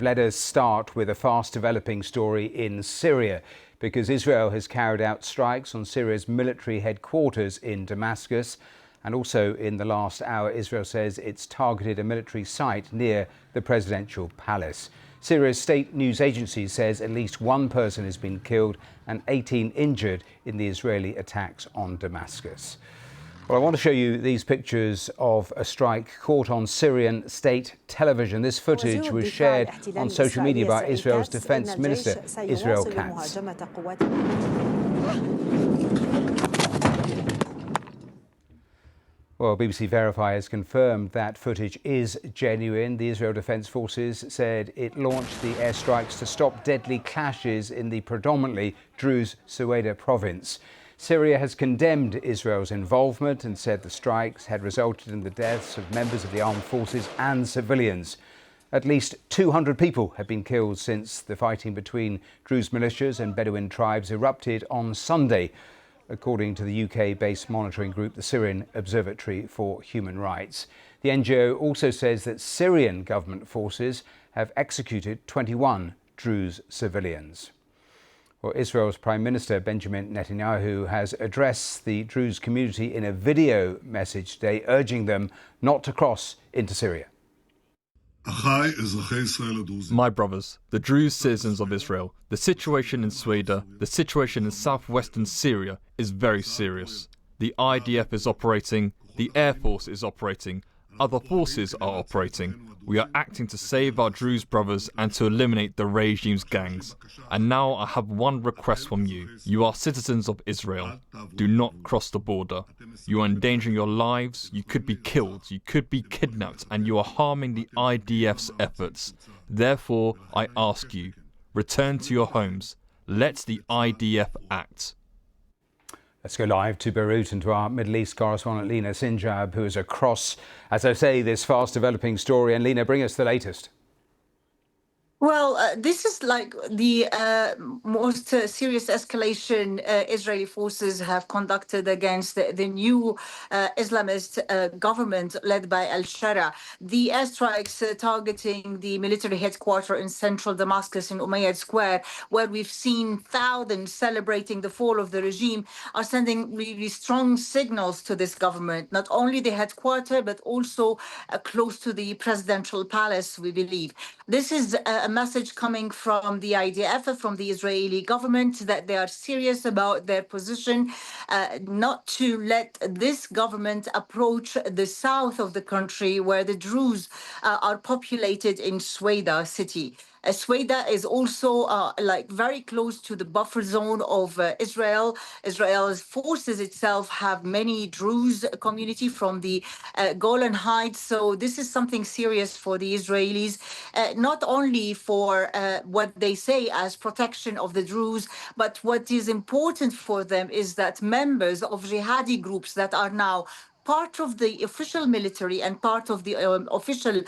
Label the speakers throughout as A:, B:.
A: Let us start with a fast-developing story in Syria, because Israel has carried out strikes on Syria's military headquarters in Damascus. And also in the last hour, Israel says it's targeted a military site near the presidential palace. Syria's state news agency says at least one person has been killed and 18 injured in the Israeli attacks on Damascus. Well, I want to show you these pictures of a strike caught on Syrian state television. This footage was shared on social media by Israel's Defense Minister, Israel Katz. Well, BBC Verify has confirmed that footage is genuine. The Israel Defense Forces said it launched the airstrikes to stop deadly clashes in the predominantly Druze Suweida province. Syria has condemned Israel's involvement and said the strikes had resulted in the deaths of members of the armed forces and civilians. At least 200 people have been killed since the fighting between Druze militias and Bedouin tribes erupted on Sunday, according to the UK-based monitoring group, the Syrian Observatory for Human Rights. The NGO also says that Syrian government forces have executed 21 Druze civilians. Well, Israel's Prime Minister Benjamin Netanyahu has addressed the Druze community in a video message today, urging them not to cross into Syria.
B: My brothers, the Druze citizens of Israel, the situation in Suweida, the situation in southwestern Syria is very serious. The IDF is operating, the Air Force is operating, other forces are operating. We are acting to save our Druze brothers and to eliminate the regime's gangs. And now I have one request from you. You are citizens of Israel. Do not cross the border. You are endangering your lives, you could be killed, you could be kidnapped, and you are harming the IDF's efforts. Therefore, I ask you, return to your homes. Let the IDF act.
A: Let's go live to Beirut and to our Middle East correspondent Lena Synab, who is across, as I say, this fast-developing story. And Lena, bring us the latest.
C: Well, this is like the most serious escalation Israeli forces have conducted against the new Islamist government led by al-Shara. The airstrikes targeting the military headquarters in central Damascus in Umayyad Square, where we've seen thousands celebrating the fall of the regime, are sending really strong signals to this government, not only the headquarters, but also close to the presidential palace, we believe. This is a message coming from the IDF, from the Israeli government, that they are serious about their position, not to let this government approach the south of the country where the Druze are populated in Suweida city. Suweida is also very close to the buffer zone of Israel. Israel's forces itself have many Druze community from the Golan Heights. So this is something serious for the Israelis, not only for what they say as protection of the Druze, but what is important for them is that members of jihadi groups that are now part of the official military and part of the official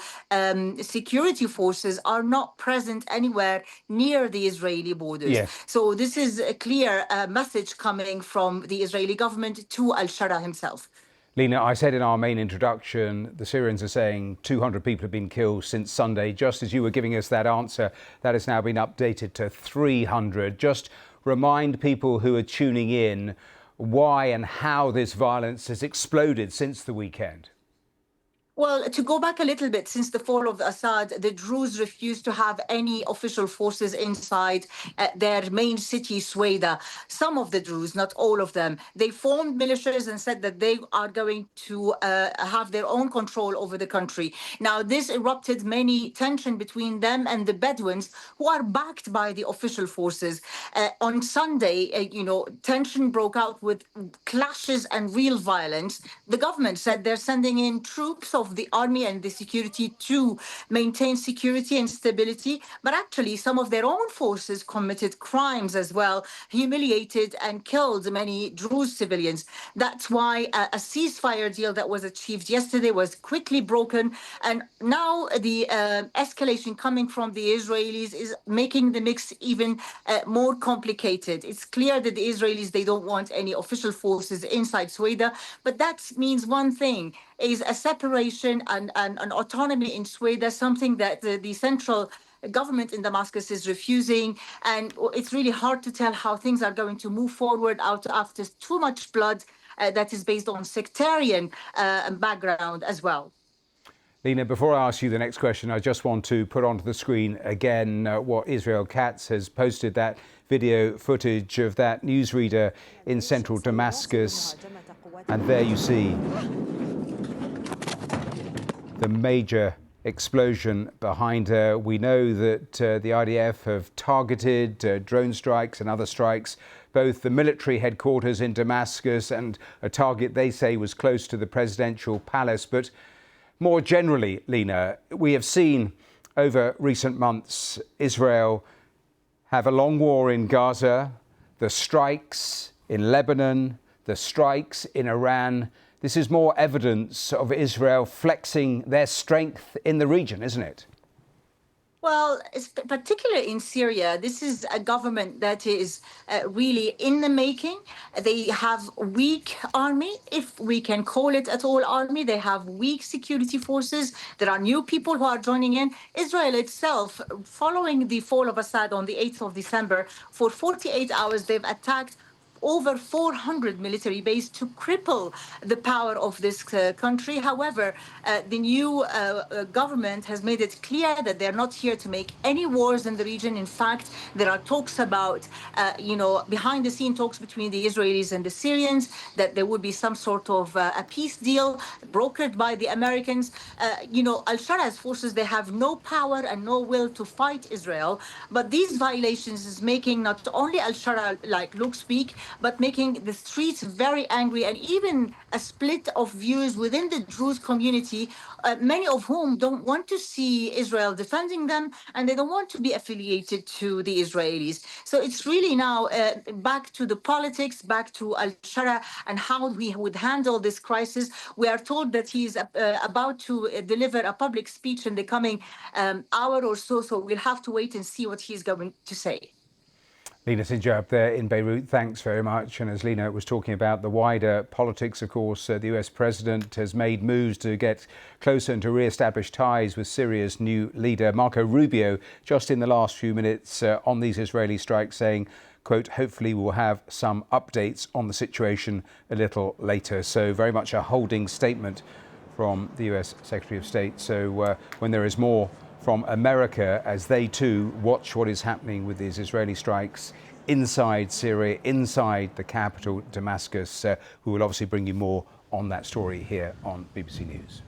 C: security forces are not present anywhere near the Israeli borders.
A: Yes.
C: So this is a clear message coming from the Israeli government to al-Shara himself.
A: Lena, I said in our main introduction, the Syrians are saying 200 people have been killed since Sunday. Just as you were giving us that answer, that has now been updated to 300. Just remind people who are tuning in why and how this violence has exploded since the weekend.
C: Well, to go back a little bit, since the fall of Assad, the Druze refused to have any official forces inside their main city, Suweida. Some of the Druze, not all of them, they formed militias and said that they are going to have their own control over the country. Now, this erupted many tension between them and the Bedouins, who are backed by the official forces. On Sunday, tension broke out with clashes and real violence. The government said they're sending in troops of the army and the security to maintain security and stability, but actually some of their own forces committed crimes as well, humiliated and killed many Druze civilians. That's why a ceasefire deal that was achieved yesterday was quickly broken, and now the escalation coming from the Israelis is making the mix even more complicated. It's clear that the Israelis, they don't want any official forces inside Suweida, but that means one thing, is a separation and an autonomy in Suweida, something that the central government in Damascus is refusing, and it's really hard to tell how things are going to move forward out after too much blood that is based on sectarian background as well.
A: Lena, before I ask you the next question, I just want to put onto the screen again what Israel Katz has posted, that video footage of that newsreader in central Damascus. And there you see the major explosion behind her. We know that the IDF have targeted drone strikes and other strikes, both the military headquarters in Damascus and a target they say was close to the presidential palace. But more generally, Lena, we have seen over recent months Israel have a long war in Gaza, the strikes in Lebanon, the strikes in Iran. This is more evidence of Israel flexing their strength in the region, isn't it?
C: Well, particularly in Syria, this is a government that is really in the making. They have weak army, if we can call it at all army. They have weak security forces. There are new people who are joining in. Israel itself, following the fall of Assad on the 8th of December, for 48 hours, they've attacked over 400 military bases to cripple the power of this country. However, the new government has made it clear that they're not here to make any wars in the region. In fact, there are talks about, behind the scene talks between the Israelis and the Syrians, that there would be some sort of a peace deal brokered by the Americans. Al-Shara's forces, they have no power and no will to fight Israel. But these violations is making not only Al-Shara look weak, but making the streets very angry, and even a split of views within the Druze community, many of whom don't want to see Israel defending them, and they don't want to be affiliated to the Israelis. So it's really now back to the politics, back to Al-Shara and how we would handle this crisis. We are told that he's about to deliver a public speech in the coming hour or so, so we'll have to wait and see what he's going to say.
A: Lena Synab there in Beirut, thanks very much. And as Lena was talking about the wider politics, of course, the US president has made moves to get closer and to re-establish ties with Syria's new leader, Marco Rubio, just in the last few minutes on these Israeli strikes, saying, quote, hopefully we'll have some updates on the situation a little later. So very much a holding statement from the US Secretary of State. So when there is more from America, as they too watch what is happening with these Israeli strikes inside Syria, inside the capital, Damascus, we will obviously bring you more on that story here on BBC News.